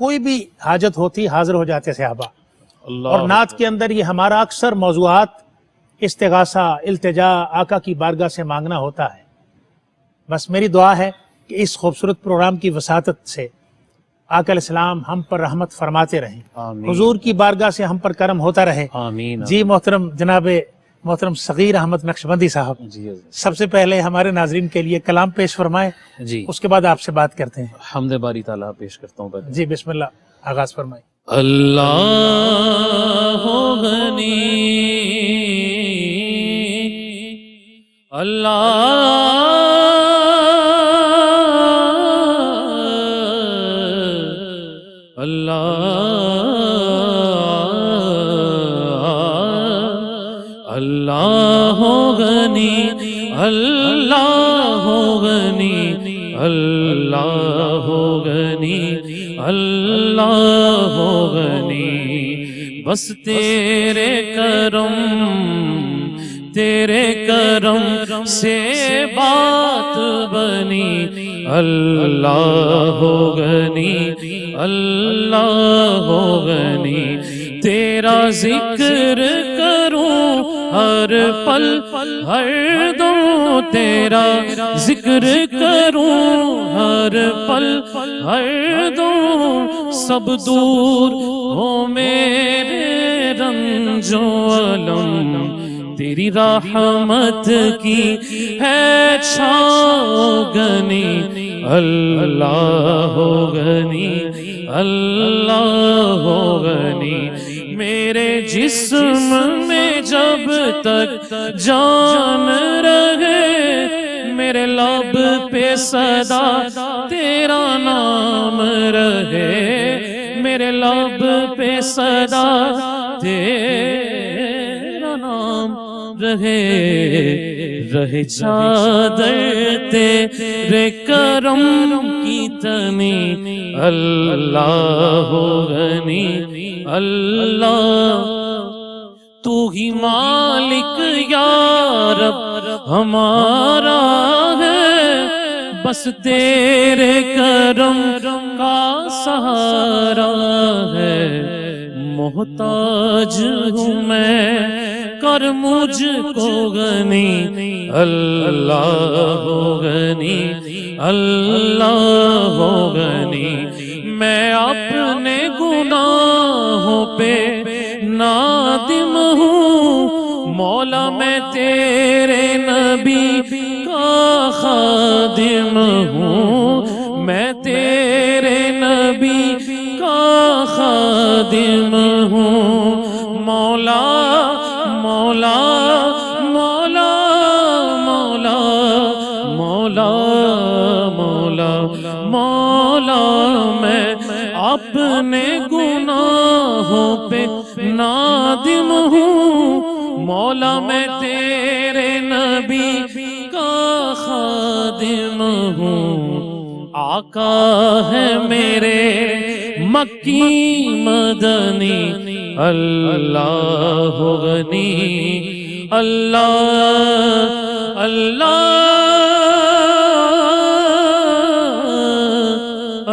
کوئی بھی حاجت ہوتی حاضر ہو جاتے صحابہ. اللہ اور نعت کے اندر یہ ہمارا اکثر موضوعات استغاثہ التجا آقا کی بارگاہ سے مانگنا ہوتا ہے. بس میری دعا ہے کہ اس خوبصورت پروگرام کی وساطت سے آقا علیہ السلام ہم پر رحمت فرماتے رہیں, آمین حضور کی بارگاہ سے ہم پر کرم ہوتا رہے. آمین. جی محترم جناب محترم صغیر احمد نقشبندی صاحب, جی حضرت. سب سے پہلے ہمارے ناظرین کے لیے کلام پیش فرمائیں, جی اس کے بعد آپ سے بات کرتے ہیں. حمد باری تعالیٰ پیش کرتا ہوں پہلے. جی بسم اللہ, آغاز فرمائیں. اللہ غنی اللہ غنی اللہ غنی اللہ غنی اللہ غنی. بس تیرے کرم سے بات بنی. اللہ غنی اللہ غنی. تیرا ذکر کروں ہر پل ہر دم, تیرا ذکر کروں ہر پل ہر دم. سب دور ہو میرے رنج و الم, تیری رحمت کی ہے چھاؤ گنی. اللہ غنی اللہ غنی. میرے جسم میں جب تک جان رہے, میرے لب پہ صدا تیرا نام رہے, میرے لب پہ صدا تیرا نام رہے چادر تیرے کرم کی تنی. اللہ غنی اللہ. تو ہی مالک یا رب ہمارا ہے, بس تیرے کرم کا سہارا ہے. محتاج ہوں میں کر مجھ کو غنی. اللہ غنی اللہ غنی. میں اپنے گناہوں پہ نادم ہوں, مولا میں تیرے نبی کا خادم ہوں, میں تیرے نبی کا خادم ہوں. مولا مولا مولا مولا مولا مولا مولا. میں اپنے گناہوں پہ نادم ہوں, مولا میں تیرے نبی کا خادم ہوں. آقا ہے میرے مکی مدنی. اللہ غنی اللہ اللہ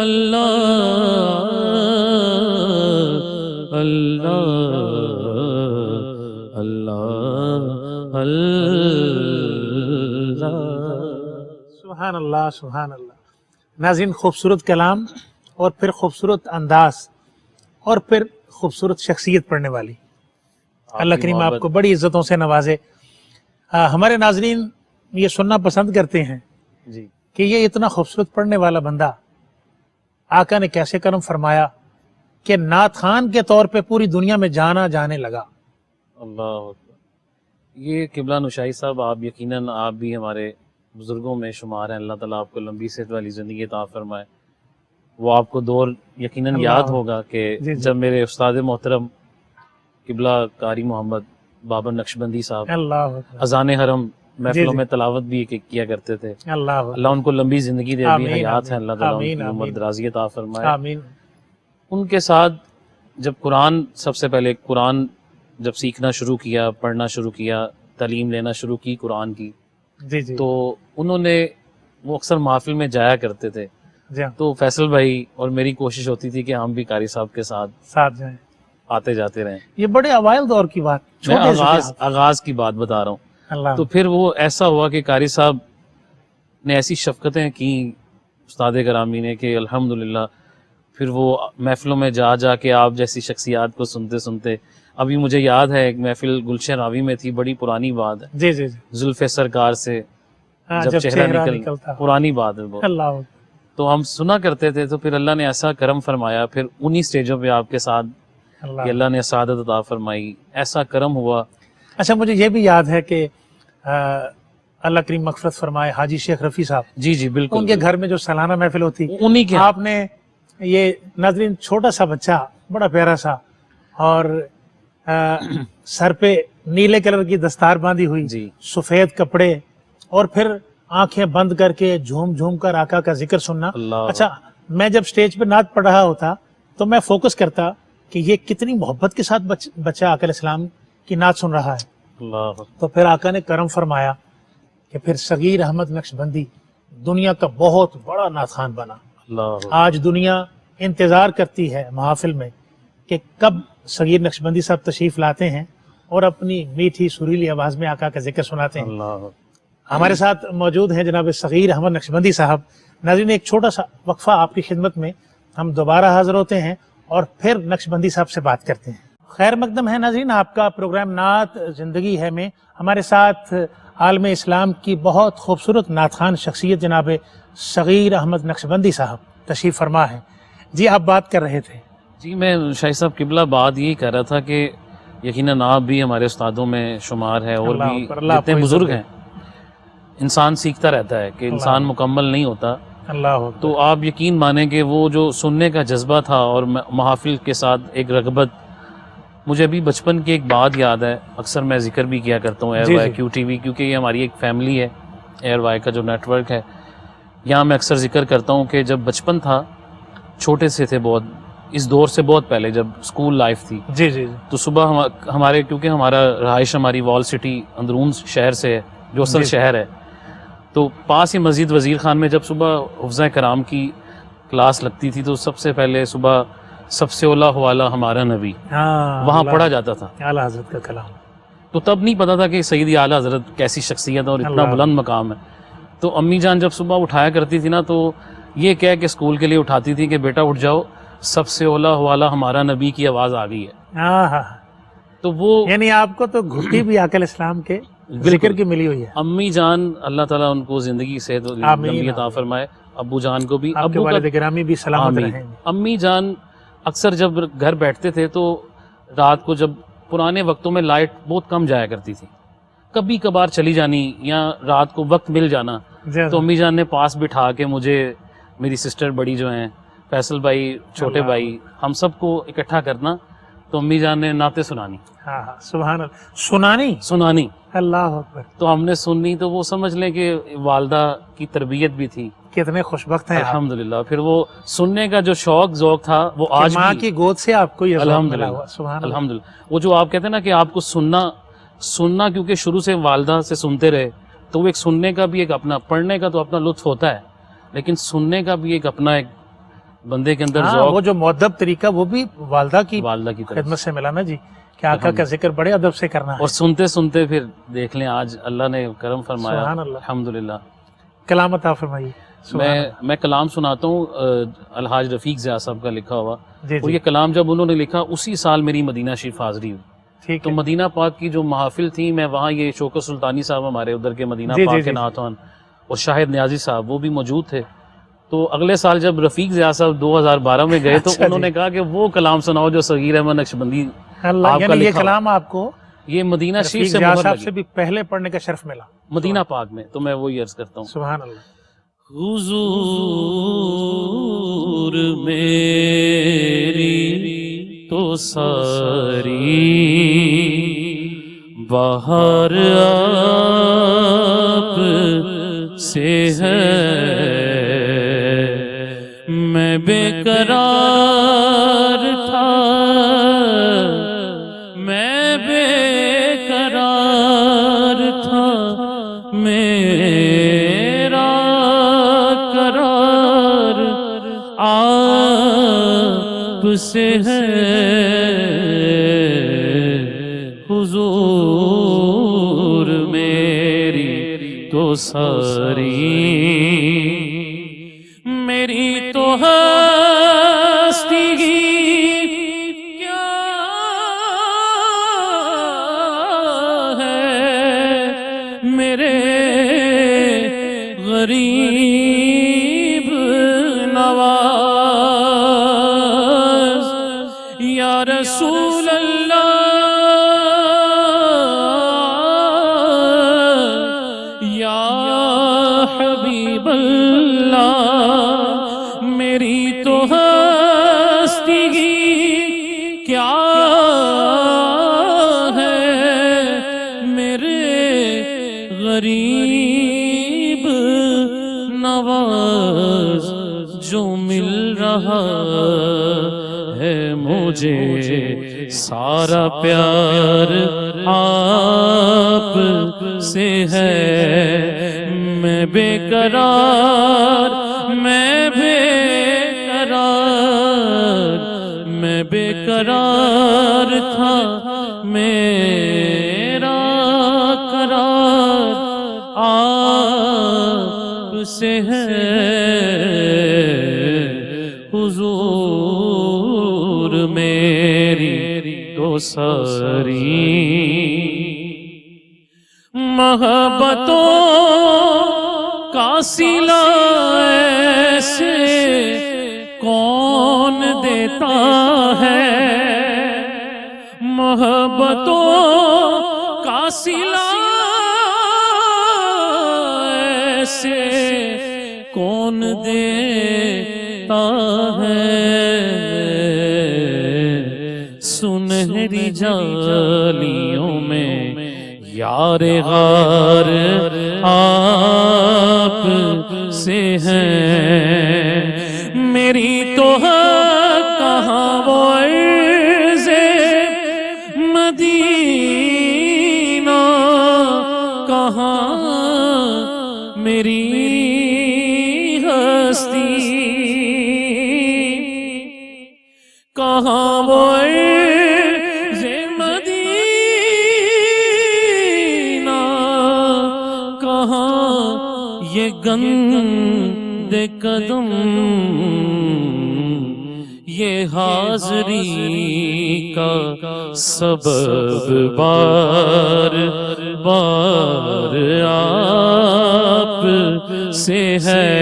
اللہ اللہ اللہ. سبحان اللہ سبحان اللہ. ناظرین, خوبصورت کلام اور پھر خوبصورت انداز اور پھر خوبصورت شخصیت پڑھنے والی. اللہ کریم آپ کو بڑی عزتوں سے نوازے. ہمارے ناظرین یہ سننا پسند کرتے ہیں جی کہ یہ اتنا خوبصورت پڑھنے والا بندہ آقا نے کیسے کرم فرمایا کہ نعت خان کے طور پہ پوری دنیا میں جانا جانے لگا. اللہ اکبر. یہ قبلہ نشائی صاحب, آپ یقیناً آپ بھی ہمارے بزرگوں میں شمار ہیں. اللہ تعالیٰ آپ کو لمبی صحت والی زندگی عطا فرمائے. وہ آپ کو دور یقیناً یاد ہوگا کہ جب میرے استاد محترم قبلہ قاری محمد بابر نقشبندی صاحب اللہ اذان حرم محفلوں میں تلاوت بھی کیا کرتے تھے. اللہ ان کو لمبی زندگی دے, ابھی حیات ہے, اللہ تعالیٰ ان کی عمر درازی عطا فرمائے. آمین. ان کے ساتھ جب قرآن, سب سے پہلے قرآن جب سیکھنا شروع کیا, پڑھنا شروع کیا, تعلیم لینا شروع کی قرآن کی, جی جی, تو انہوں نے وہ اکثر محفل میں جایا کرتے تھے جی ہاں، تو فیصل بھائی اور میری کوشش ہوتی تھی کہ ہم بھی قاری صاحب کے ساتھ ساتھ جائیں. آتے جاتے رہیں. یہ بڑے اوائل دور کی بات, میں چھوٹے سے تھے آپ. آغاز کی بات بتا رہا ہوں. اللہ تو پھر وہ ایسا ہوا کہ قاری صاحب نے ایسی شفقتیں کی استاد گرامی نے کہ الحمدللہ پھر وہ محفلوں میں جا جا کے آپ جیسی شخصیات کو سنتے سنتے, ابھی مجھے یاد ہے ایک محفل گلشن راوی میں تھی, بڑی پرانی بات ہے, جی جی جی, زلف سرکار سے ہاں, جب چہرہ نکلتا, پرانی بات ہے وہ. اللہ, تو ہم سنا کرتے تھے, تو پھر اللہ نے ایسا کرم فرمایا پھر انہی سٹیجوں پہ آپ کے ساتھ کہ اللہ نے سعادت عطا فرمائی, ایسا کرم ہوا. اچھا, مجھے یہ بھی یاد ہے کہ اللہ کریم مغفرت فرمائے حاجی شیخ رفیع صاحب, جی جی بالکل, ان کے گھر میں جو سالانہ محفل ہوتی, انہی کے آپ نے یہ ناظرین چھوٹا سا بچہ, بڑا پیارا سا, اور سر پہ نیلے کلر کی دستار باندھی ہوئی, جی سفید کپڑے, اور پھر آنکھیں بند کر کے جھوم جھوم کر آقا کا ذکر سننا. اللہ. اچھا, میں جب سٹیج پہ نعت پڑھ رہا ہوتا تو میں فوکس کرتا کہ یہ کتنی محبت کے ساتھ بچہ آقا علیہ السلام کی نعت سن رہا ہے. اللہ. تو پھر آقا نے کرم فرمایا کہ پھر صغیر احمد نقشبندی دنیا کا بہت بڑا نعت خوان بنا. اللہ. آج دنیا انتظار کرتی ہے محافل میں کہ کب صغیر نقشبندی صاحب تشریف لاتے ہیں اور اپنی میٹھی سریلی آواز میں آقا کا ذکر سناتے ہیں. اللہ. ہمارے ساتھ موجود ہیں جناب صغیر احمد نقشبندی صاحب. ناظرین, ایک چھوٹا سا وقفہ آپ کی خدمت میں, ہم دوبارہ حاضر ہوتے ہیں اور پھر نقشبندی صاحب سے بات کرتے ہیں. خیر مقدم ہے ناظرین, آپ کا پروگرام نعت زندگی ہے میں ہمارے ساتھ عالم اسلام کی بہت خوبصورت نعت خوان شخصیت جناب صغیر احمد نقشبندی صاحب تشریف فرما ہے. جی, آپ بات کر رہے تھے. جی, میں شاہد صاحب قبلہ بات یہی کر رہا تھا کہ یقیناً آپ بھی ہمارے استادوں میں شمار ہے, اور بھی جتنے بزرگ ہیں, انسان سیکھتا رہتا ہے کہ انسان مکمل نہیں ہوتا. اللہ, تو آپ یقین مانیں کہ وہ جو سننے کا جذبہ تھا اور محافل کے ساتھ ایک رغبت, مجھے ابھی بچپن کی ایک بات یاد ہے, اکثر میں ذکر بھی کیا کرتا ہوں ایئر وائی کیو ٹی وی, کیونکہ یہ ہماری ایک فیملی ہے, ایئر وائی کا جو نیٹ ورک ہے, یہاں میں اکثر ذکر کرتا ہوں کہ جب بچپن تھا, چھوٹے سے تھے بہت, اس دور سے بہت پہلے جب اسکول لائف تھی, جی جی, تو صبح ہمارے, کیونکہ ہمارا رہائش ہماری وال سٹی اندرون شہر سے ہے جو اصل شہر ہے, تو پاس ہی مسجد وزیر خان میں جب صبح حفظہ کرام کی کلاس لگتی تھی تو سب سے پہلے صبح سب سے اولا حوالہ ہمارا نبی, وہاں پڑھا جاتا تھا اعلیٰ حضرت کا کلام. تو تب نہیں پتا تھا کہ سیدی اعلیٰ حضرت کیسی شخصیت ہے اور اتنا بلند مقام ہے. تو امی جان جب صبح اٹھایا کرتی تھی نا, تو یہ کہہ کے اسکول کے لیے اٹھاتی تھی کہ بیٹا اٹھ جاؤ, سب سے اولا حوالہ ہمارا نبی کی آواز آ گئی ہے. تو وہ یعنی آپ کو تو گھٹی بھی آقا علیہ السلام کے ذکر کی ملی ہوئی ہے. امی جان اللہ تعالیٰ ان کو زندگی صحت لمبی عطا فرمائے, ابو جان کو بھی, ابو والد گرامی بھی سلامت رہیں. امی جان اکثر جب گھر بیٹھتے تھے تو رات کو, جب پرانے وقتوں میں لائٹ بہت کم جایا کرتی تھی, کبھی کبھار چلی جانی یا رات کو وقت مل جانا, تو امی جان نے پاس بٹھا کے مجھے, میری سسٹر بڑی جو ہیں, فیصل بھائی چھوٹے بھائی, ہم سب کو اکٹھا کرنا, تو امی جان نے نعتیں سنانی. سبحان اللہ, سنانی. اللہ اکبر. تو ہم نے سننی, تو وہ سمجھ لیں کہ والدہ کی تربیت بھی تھی. کتنے خوش بخت ہیں الحمدللہ. پھر وہ سننے کا جو شوق ذوق تھا وہ آج ماں کی گود سے آپ کو یہ ذوق ملا ہوا. سبحان اللہ. الحمدللہ. وہ جو آپ کہتے ہیں نا کہ آپ کو سننا کیونکہ شروع سے والدہ سے سنتے رہے, تو وہ ایک سننے کا بھی ایک اپنا, پڑھنے کا تو اپنا لطف ہوتا ہے, لیکن سننے کا بھی ایک اپنا ایک بندے کے اندر ذوق, وہ جو مؤدب طریقہ وہ بھی والدہ کی طرف خدمت سے ملا نا جی, کہ آقا کا ذکر بڑے ادب سے کرنا ہے. اور سنتے سنتے پھر دیکھ لیں آج اللہ نے کرم فرمایا. سبحان اللہ. الحمدللہ. کلام عطا فرمائیے. میں کلام سناتا ہوں, الحاج رفیق ضیاء صاحب کا لکھا ہوا, اور یہ کلام جب انہوں نے لکھا اسی سال میری مدینہ شریف حاضری ہوئی. تو مدینہ پاک کی جو محافل تھی, میں وہاں, یہ شوکت سلطانی صاحب ہمارے ادھر کے مدینہ پاک کے نعت خوان, اور شاہد نیازی صاحب وہ بھی موجود تھے. تو اگلے سال جب رفیق ضیاء صاحب 2012 میں گئے, تو انہوں نے کہا کہ وہ کلام سناؤ جو صغیر احمد نقشبندی آپ کا یہ کلام آپ کو یہ مدینہ شریف سے صاحب سے بھی پہلے پڑھنے کا شرف ملا مدینہ پاک میں. تو میں وہی عرض کرتا ہوں. سبحان اللہ. حضور میری تو ساری باہر آپ سے ہے, میں بے قرار تھا, میں بے قرار تھا, میرا قرار سے ہے حضور میری تو ساری، میری تو ہستی کیا ہے، میرے غریب نواز یا رسول اللہ، یا حبیب اللہ، میری تو ہستی کیا ہے، میرے غریب نواز، جو مل رہا ہے مجھے سارا پیار آپ سے ہے، میں بے قرار، میں بے قرار، میں بے قرار تھا، میرا قرار آپ سے ہے حضور میری تو ساری، محبتوں کا صلہ ایسے کون دیتا ہے، محبتوں کا صلہ ایسے کون دیتا ہے، سنہری جالیوں میں یار غار آپ سے ہیں، میری تو کہاں وہ عرض مدینہ، کہاں میری ہستی، کہاں وہ عرض مدینہ، کہاں یہ گند قدم، یہ حاضری کا سبب بار بار آپ سے ہے،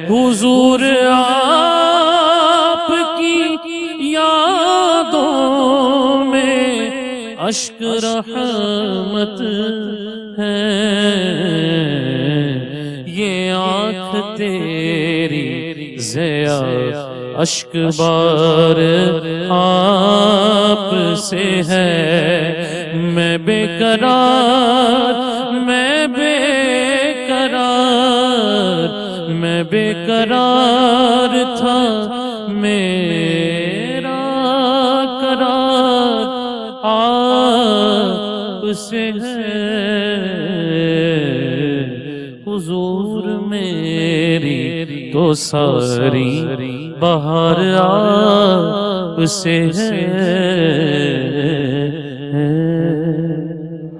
حضور آپ کی یادوں میں اشک رحمت ہے، یہ آنکھ تیری ضیا اشک بار آپ سے ہے، میں بے قرار، میں بے قرار، میں بے قرار تھا، میرا قرار آپ سے ہے حضور میری تو ساری، بہار آپ سے ہے۔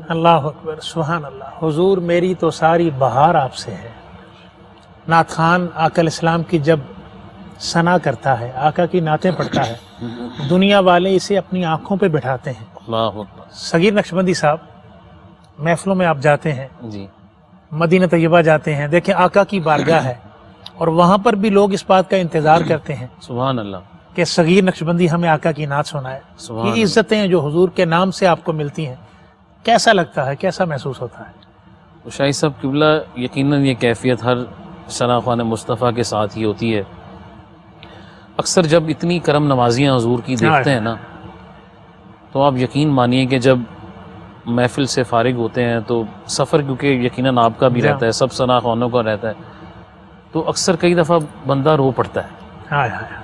اللہ اکبر، سبحان اللہ۔ حضور میری تو ساری بہار آپ سے ہے۔ نعت خان آقا علیہ السلام کی جب ثنا کرتا ہے، آقا کی نعتیں پڑھتا ہے، دنیا والے اسے اپنی آنکھوں پہ بٹھاتے ہیں۔ اللہ اکبر۔ صغیر نقشبندی صاحب، محفلوں میں آپ جاتے ہیں، جی مدینہ طیبہ جاتے ہیں، دیکھیں آقا کی بارگاہ ہے، اور وہاں پر بھی لوگ اس بات کا انتظار کرتے ہیں سبحان اللہ، کہ صغیر نقشبندی ہمیں آقا کی نعت سنائے۔ سبحان یہ عزتیں جو حضور کے نام سے آپ کو ملتی ہیں، کیسا لگتا ہے، کیسا محسوس ہوتا ہے؟ شاہی صاحب قبلہ، یقیناً یہ کیفیت ہر ثنا خوان مصطفیٰ کے ساتھ ہی ہوتی ہے۔ اکثر جب اتنی کرم نوازیاں حضور کی دیکھتے ہیں نا، تو آپ یقین مانیے کہ جب محفل سے فارغ ہوتے ہیں تو سفر، کیونکہ یقیناً آپ کا بھی رہتا ہے، سب ثنا خوانوں کا رہتا ہے، تو اکثر کئی دفعہ بندہ رو پڑتا ہے ہائے ہائے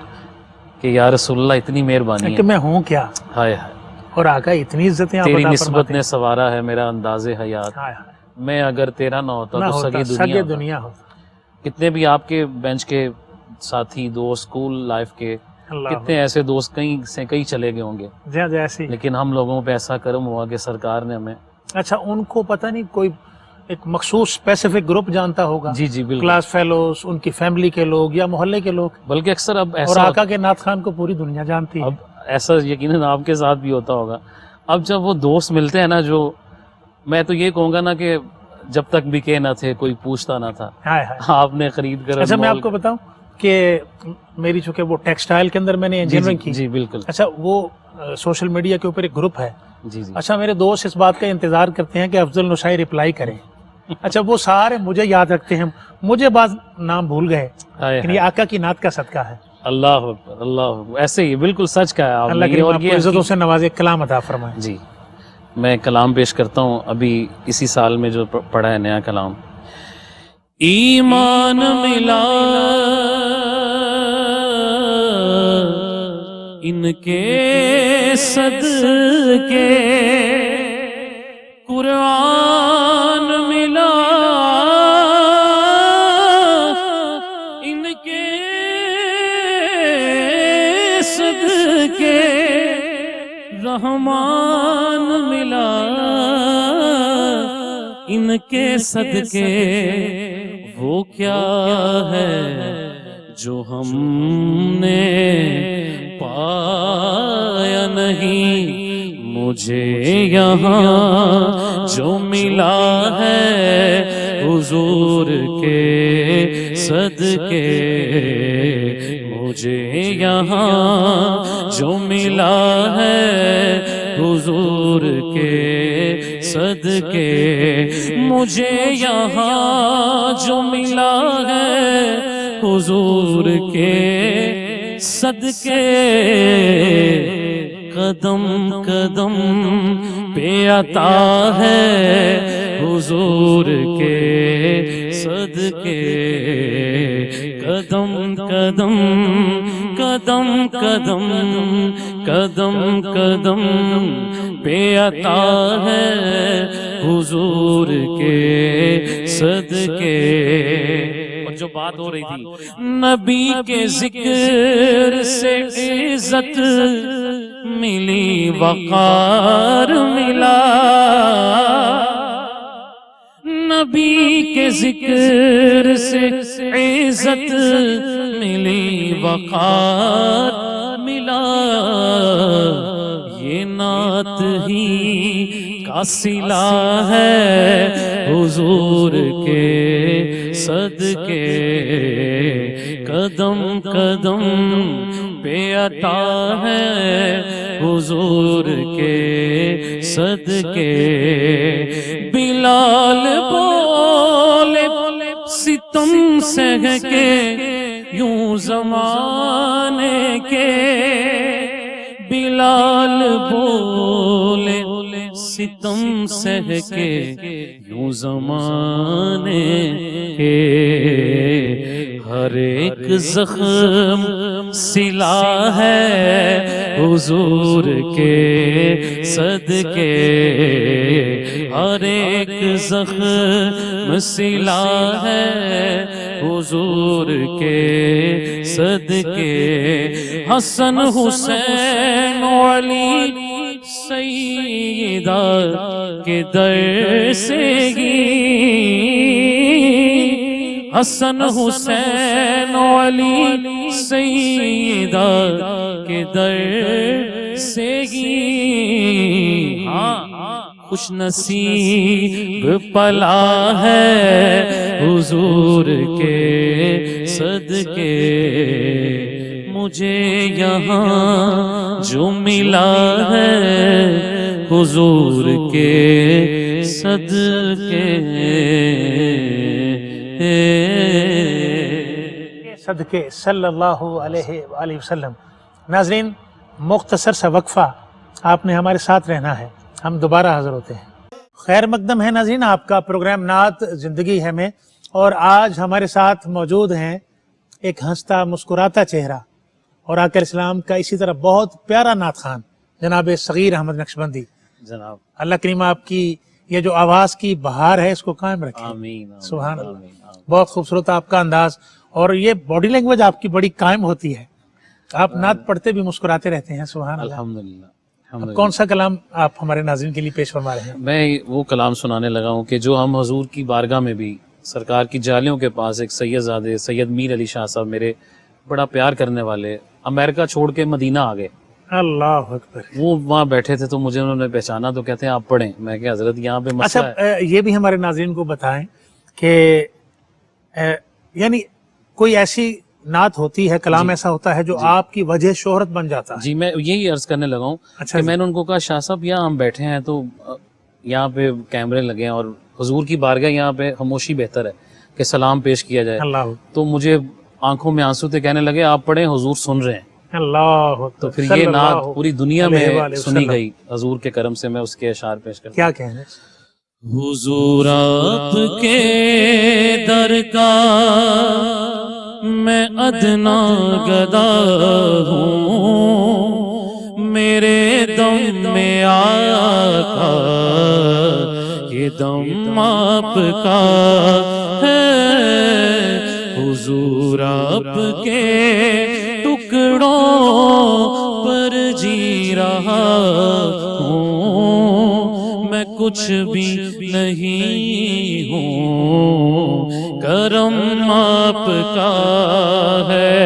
کہ یا رسول اللہ اتنی مہربانی کہ ہے، میں ہوں کیا، ہائے ہائے اور آقا اتنی عزتیں آپ تیری عطا نسبت فرماتے نے ہیں۔ سوارا ہے میرا انداز حیات، ہائے ہائے، میں اگر تیرا نہ ہوتا نہ تو ہوتا سگی سگے دنیا ہوتا۔ دنیا ہوتا۔ کتنے بھی آپ کے بینچ کے ساتھی، دوست، اسکول لائف کے، اللہ کتنے ایسے دوست کہیں سے کہیں چلے گئے ہوں گے، جیسے لیکن ہم لوگوں پہ ایسا کرم ہوا کہ سرکار نے ہمیں. اچھا ان کو پتہ نہیں کوئی ایک مخصوص اسپیسیفک گروپ جانتا ہوگا، جی جی بالکل. کلاس فیلوز، ان کی فیملی کے لوگ یا محلے کے لوگ، بلکہ اکثر اب اور ایسا آقا کے نعت خان کو پوری دنیا جانتی ہے. اب ایسا یقیناً آپ کے ساتھ بھی ہوتا ہوگا. اب جب وہ دوست ملتے ہیں نا، جو میں تو یہ کہوں گا نا کہ جب تک بکے نہ تھے کوئی پوچھتا نہ تھا، ہائے ہائے. آپ نے خرید کر اچھا میں انمول. آپ کو بتاؤں کہ میری چونکہ وہ ٹیکسٹائل کے اندر میں نے جی انجینئرنگ کی. جی بالکل. اچھا وہ سوشل میڈیا کے اوپر ایک گروپ ہے. جی جی اچھا میرے دوست اس بات کا انتظار کرتے ہیں کہ افضل نشائی رپلائی کریں. اچھا وہ سارے مجھے یاد رکھتے ہیں، مجھے بعض نام بھول گئے، ہائے لیکن یہ آقا کی نعت کا صدقہ ہے. اللہ اکبر اللہ اکبر. ایسے ہی بالکل سچ کہا ہے آپ اللہ نے. کریم اور آپ یہ کو عزتوں سے نوازے، کلام عطا فرمائے. جی میں کلام پیش کرتا ہوں ابھی اسی سال میں جو پڑھا ہے نیا کلام. ایمان ملا ان کے صدقے، قرآن ملا ان کے صدقے، رحمان ملا ان کے صدقے. وہ کیا ہے جو ہم نے پایا نہیں، مجھے یہاں جو ملا ہے حضور کے صدقے. مجھے یہاں جو ملا ہے حضور کے صدقے. مجھے یہاں جو ملا ہے حضور کے صدقے. قدم قدم پہ عطا ہے حضور کے صدقے. قدم قدم قدم قدم قدم قدم پہ عطا ہے حضور کے صدقے. اور جو بات ہو رہی تھی نبی کے ذکر سے عزت ملی، وقار ملا. نبی کے ذکر سے عزت ملی، وقار ملا. یہ نعت ہی کا صلہ ہے حضور کے صدقے. قدم قدم پہ عطا ہے حضور کے صدقے. بلال بولے ستم سہ کے یوں زمانے کے. بلال بولے ستم سہ کے یوں زمانے کے. ہر ایک زخم سلا ہے حضور کے صدقے. ہر ایک زخم سلا ہے حضور کے صدقے. حسن حسین علی سیدہ کے در سے ہی، حسن حسین علی سیدہ کے در سے ہی. خوش نصیب پلا ہے حضور کے صدقے. مجھے یہاں جو ملا ہے حضور کے صدقے. صدقے صلی اللہ علیہ وآلہ وسلم. ناظرین مختصر سا وقفہ، آپ نے ہمارے ساتھ رہنا ہے، ہم دوبارہ حاضر ہوتے ہیں. خیر مقدم ہے ناظرین آپ کا پروگرام نعت زندگی ہے میں، اور آج ہمارے ساتھ موجود ہیں ایک ہنستا مسکراتا چہرہ اور آقا اسلام کا اسی طرح بہت پیارا نعت خان جناب صغیر احمد نقشبندی. جناب اللہ کریم آپ کی یہ جو آواز کی بہار ہے اس کو قائم رکھے. آمین. سبحان اللہ. بہت خوبصورت آپ کا انداز، اور یہ باڈی لینگویج آپ کی بڑی قائم ہوتی ہے. آپ نعت پڑھتے بھی مسکراتے رہتے ہیں، سبحان اللہ. الحمدللہ اب الحمدللہ. کون سا کلام آپ ہمارے ناظرین کے لیے پیش فرما رہے ہیں؟ میں وہ کلام سنانے لگا ہوں کہ جو ہم حضور کی بارگاہ میں بھی سرکار کی جالیوں کے پاس ایک سید زادے سید میر علی شاہ صاحب میرے بڑا پیار کرنے والے امریکہ چھوڑ کے مدینہ آ گئے. اللہ اکبر. وہ وہاں بیٹھے تھے تو مجھے انہوں نے پہچانا تو کہتے ہیں آپ پڑھیں. میں کہ حضرت یہاں پہ مسئلہ ہے. اچھا یہ بھی ہمارے ناظرین کو بتائیں کہ یعنی کوئی ایسی نعت ہوتی ہے، کلام ایسا ہوتا ہے جو آپ کی وجہ شہرت بن جاتا ہے؟ جی میں یہی عرض کرنے لگا ہوں اچھا کہ میں نے ان کو کہا شاہ صاحب یہاں ہم بیٹھے ہیں تو یہاں پہ کیمرے لگے ہیں اور حضور کی بارگاہ یہاں پہ خاموشی بہتر ہے کہ سلام پیش کیا جائے. اللہ تو مجھے آنکھوں میں آنسو تھے، کہنے لگے آپ پڑھیں حضور سن رہے ہیں. اللہ تو پھر یہ نعت پوری دنیا میں سنی گئی حضور کے کرم سے. میں اس کے اشعار پیش کرتا کیا کہنے؟ حضور آپ کے در کا میں ادنا گدا ہوں، میرے دم میں آقا یہ دم آپ کا ہے. حضور آپ کے ٹکڑوں پر جی رہا ہوں، میں کچھ بھی نہیں ہوں، کرم آپ کا ہے.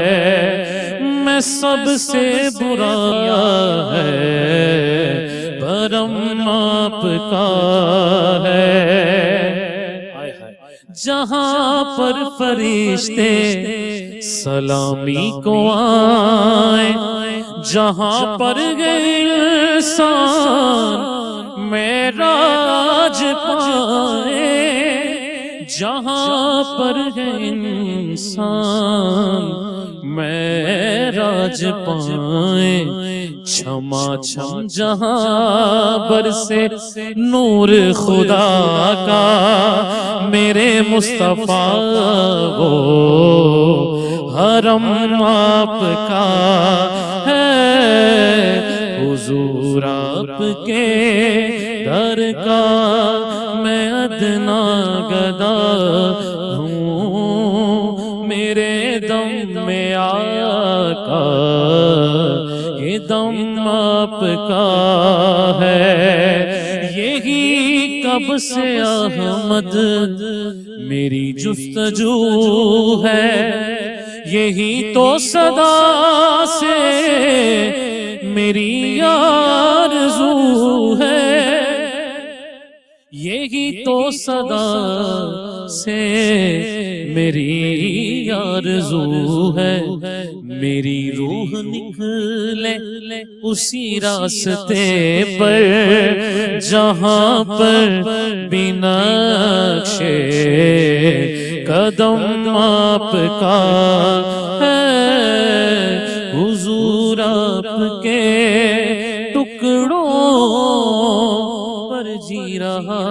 میں سب سے برا ہے، کرم آپ کا ہے. جہاں پر فرشتے سلامی کو آئیں، جہاں پر گئے انسان معراج پائے، جہاں پر گئے انسان معراج پائے. چھما چھم جہاں برسے نور خدا کا، میرے مصطفیٰ وہ حرم آپ کا ہے. حضور آپ کے در کا میں ادنا گدا ہوں، میرے دم میں آقا یہ دم آپ کا ہے. یہی کب سے احمد میری جستجو ہے، یہی تو صدا سے میری آرزو ہے، یہی تو صدا سے میری آرزو ہے. میری روح نکلے اسی راستے پر جہاں پر بنقش قدم آپ کا ہے. حضور آپ کے ٹکڑوں پر جی رہا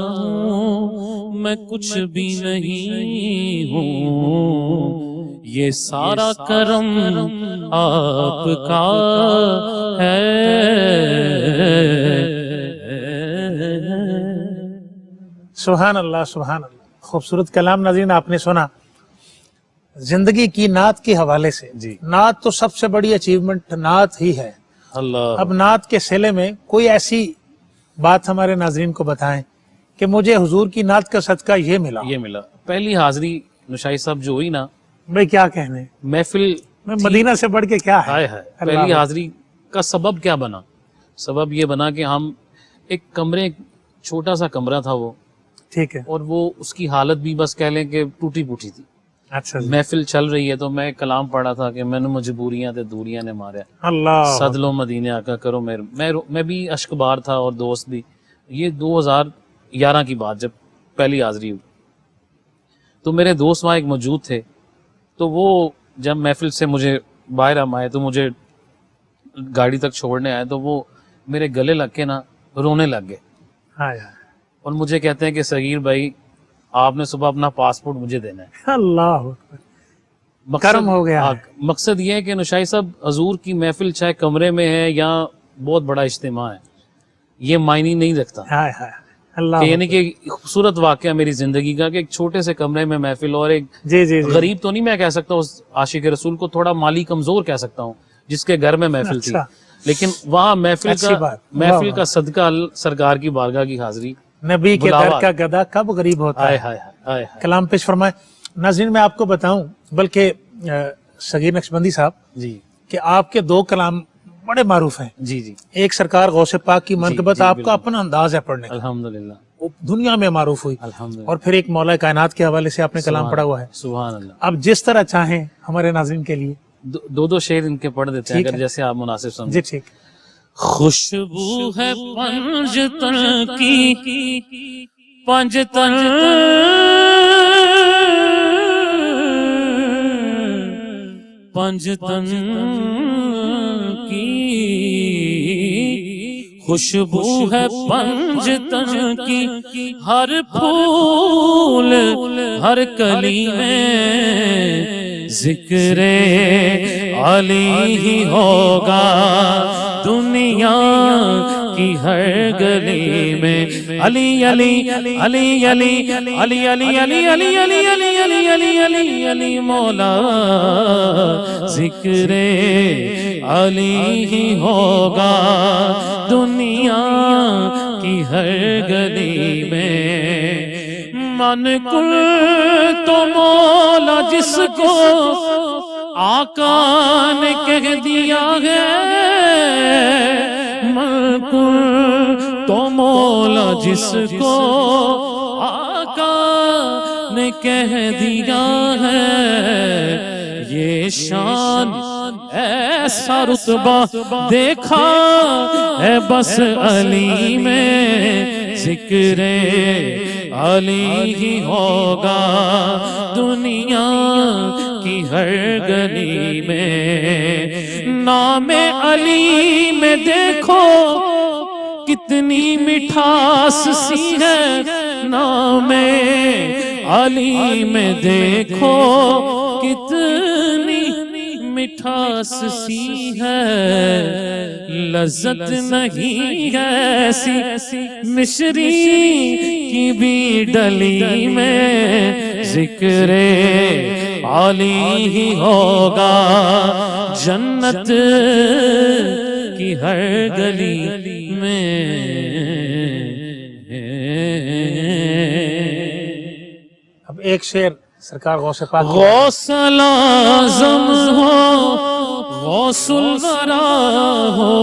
ہوں، میں کچھ بھی نہیں ہوں، یہ سارا کرم آپ کا ہے. سبحان اللہ سبحان اللہ. خوبصورت کلام ناظرین آپ نے سنا. زندگی کی نعت کے حوالے سے جی نعت تو سب سے بڑی اچیومنٹ نعت ہی ہے. اللہ. اب نعت کے سلے میں کوئی ایسی بات ہمارے ناظرین کو بتائیں کہ مجھے حضور کی نعت کا صدقہ یہ ملا. پہلی حاضری نشائی صاحب جو ہوئی نا، بھئی کیا کہنے، محفل میں مدینہ سے بڑھ کے کیا ہے. پہلی حاضری کا سبب کیا بنا؟ سبب یہ بنا کہ ہم ایک کمرے، چھوٹا سا کمرہ تھا وہ، ٹھیک ہے. اور وہ اس کی حالت بھی بس کہہ لیں کہ ٹوٹی پوٹی تھی. اچھا محفل چل رہی ہے تو میں کلام پڑھا تھا کہ میں نے مجبوریاں تے دوریاں نے ماریا، اللہ صد لو مدینے آقا کرو میں بھی اشک بار تھا اور دوست بھی. یہ 2011 کی بات جب پہلی حاضری ہوئی تو میرے دوست وہاں ایک موجود تھے. تو وہ جب محفل سے مجھے باہر ہم آئے تو مجھے گاڑی تک چھوڑنے آئے تو وہ میرے گلے لگ کے نا رونے لگ گئے اور مجھے کہتے ہیں کہ صغیر بھائی آپ نے صبح اپنا پاسپورٹ مجھے دینا ہے. اللہ کرم ہو گیا. مقصد یہ ہے کہ نشائی صاحب حضور کی محفل چاہے کمرے میں ہے یا بہت بڑا اجتماع ہے، یہ معنی نہیں رکھتا. اللہ یعنی کہ خوبصورت واقعہ میری زندگی کا کہ ایک چھوٹے سے کمرے میں محفل، اور ایک جی غریب تو نہیں میں کہہ سکتا اس عاشق رسول کو، تھوڑا مالی کمزور کہہ سکتا ہوں جس کے گھر میں محفل تھی, اچھا. لیکن وہاں اچھی بات. واہ محفل واہ. کا صدقہ سرکار کی بارگاہ کی حاضری. نبی کے بلاوا. در کا گدا کب غریب ہوتا ہائے ہے. ہائے ہائے ہائے. کلام پیش فرمائے. ناظرین میں آپ کو بتاؤں بلکہ صغیر نقشبندی صاحب جی کہ آپ کے دو کلام بڑے معروف ہیں. جی جی ایک سرکار غوث پاک کی منقبت, جی، آپ کا بالکل. اپنا انداز ہے پڑھنے کا, الحمدللہ وہ دنیا میں معروف ہوئی, الحمدللہ. اور پھر ایک مولا کائنات کے حوالے سے آپ نے کلام پڑھا ہوا ہے. سبحان اللہ. اب جس طرح چاہیں ہمارے ناظرین کے لیے. دو شعر ان کے پڑھ دیتے ہیں ٹھیک اگر ہے. جیسے آپ مناسب جی سمجھیں. ٹھیک. خوشبو ہے پنجتن کی, پنجتن پنجتن کی خوشبو ہے پنجتن کی, ہر پھول ہر کلی میں ذکر علی ہی ہوگا, دنیا کی ہر گلی میں علی علی علی علی علی علی علی علی علی علی علی علی علی علی مولا, ذکر علی ہی ہوگا, دنیا کی ہر گلی میں. من کل تو مولا جس کو آقا نے کہہ دیا ہے, من کل تو مولا جس کو آقا نے کہہ دیا ہے, یہ شان ایسا رتبہ دیکھا ہے بس علی میں, ذکر علی ہی ہوگا, دنیا کی ہر گلی میں. نام علی میں دیکھو کتنی مٹھاس سی ہے, نام علی میں دیکھو کتنی مٹھاس سی ہے, لذت نہیں ایسی مشری کی بھی ڈلی میں, ذکر علی ہی ہوگا, جنت کی ہر گلی میں. اب ایک شعر سرکار غوث پاک. غوث اعظم ہو, غوث الورا ہو,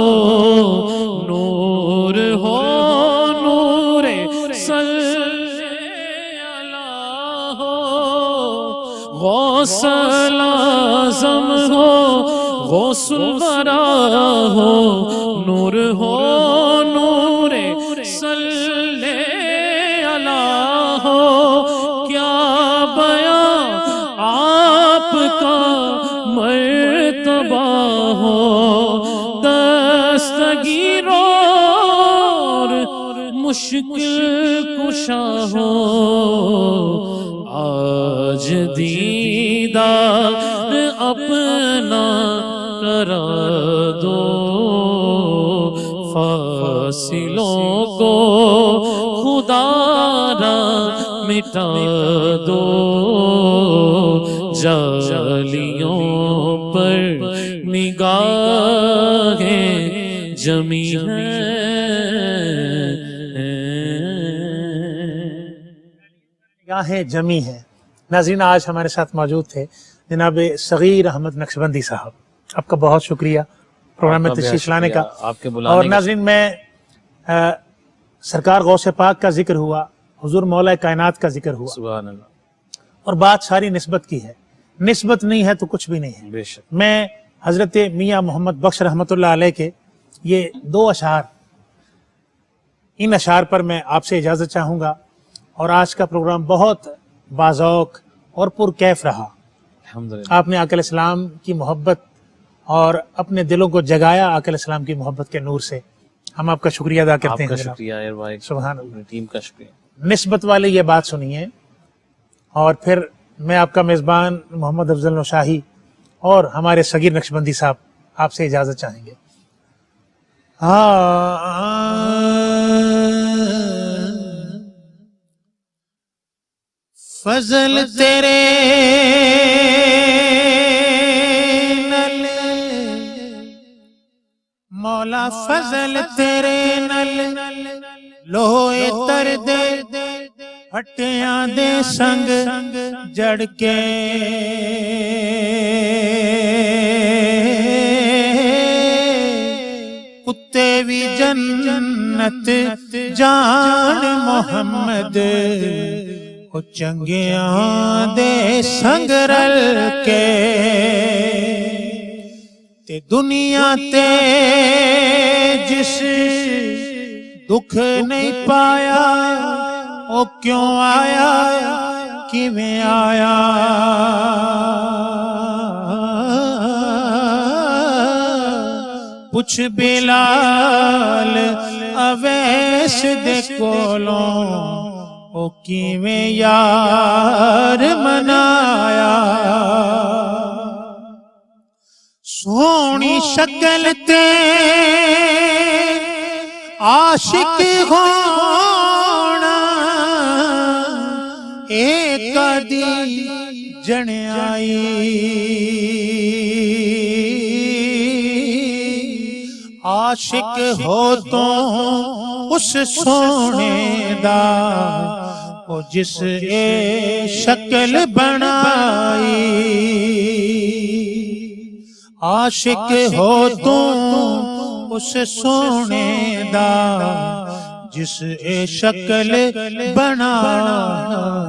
نور ہو, نور صلی اللہ ہو, غوث اعظم ہو, غوث الورا ہو, نور ہو, نور صلی اللہ ہو. کیا بیان آپ کا مرتبہ ہو, دستگیر اور مشکل کشا ہو, آج دیدار اپنا کرا دو, فاصلوں کو خدا را مٹا دو, جالیوں پر نگاہیں جمی ہیں. نگاہیں جمی ہیں. ناظرین آج ہمارے ساتھ موجود تھے جناب صغیر احمد نقشبندی صاحب, آپ کا بہت شکریہ پروگرام میں تشریف لانے کا. آپ کے بلانے اور ناظرین میں سرکار غوث پاک کا ذکر ہوا, حضور مولا کائنات کا ذکر ہوا, سبحان اللہ, اور بات ساری نسبت کی ہے. نسبت نہیں ہے تو کچھ بھی نہیں ہے. بے شک. میں حضرت میاں محمد بخش رحمۃ اللہ علیہ کے یہ دو اشعار, ان اشعار پر میں آپ سے اجازت چاہوں گا. اور آج کا پروگرام بہت باذوق اور پرکیف رہا. الحمدللہ. آپ نے آقا علیہ السلام کی محبت اور اپنے دلوں کو جگایا آقا علیہ السلام کی محبت کے نور سے. ہم آپ کا شکریہ ادا آپ کرتے ہیں کا جناب. شکریہ عائر بھائی, سبحان اللہ. اپنی ٹیم کا شکریہ. نسبت والے یہ بات سنیے, اور پھر میں آپ کا میزبان محمد افضل نوشاہی اور ہمارے صغیر نقشبندی صاحب آپ سے اجازت چاہیں گے. فضل تیرے نل مولا فضل تیرے نل لوہے تر دے ہٹیاں دے سنگ جڑ کے کتے بھی جنت جان محمد او چنگیاں دے سنگ رل کے تے دنیا تے جس دکھ نہیں پایا او کیوں آیا کیویں آیا پوچھ بلال اویس دے کولوں او کیویں یار منایا سونی شکل تے عاشق ہونا ایک دی جنیائی عاشق ہو تو اس سونے دا او جس اے شکل بنائی عاشق ہو تو اس سونے دا جس اے شکل بنائی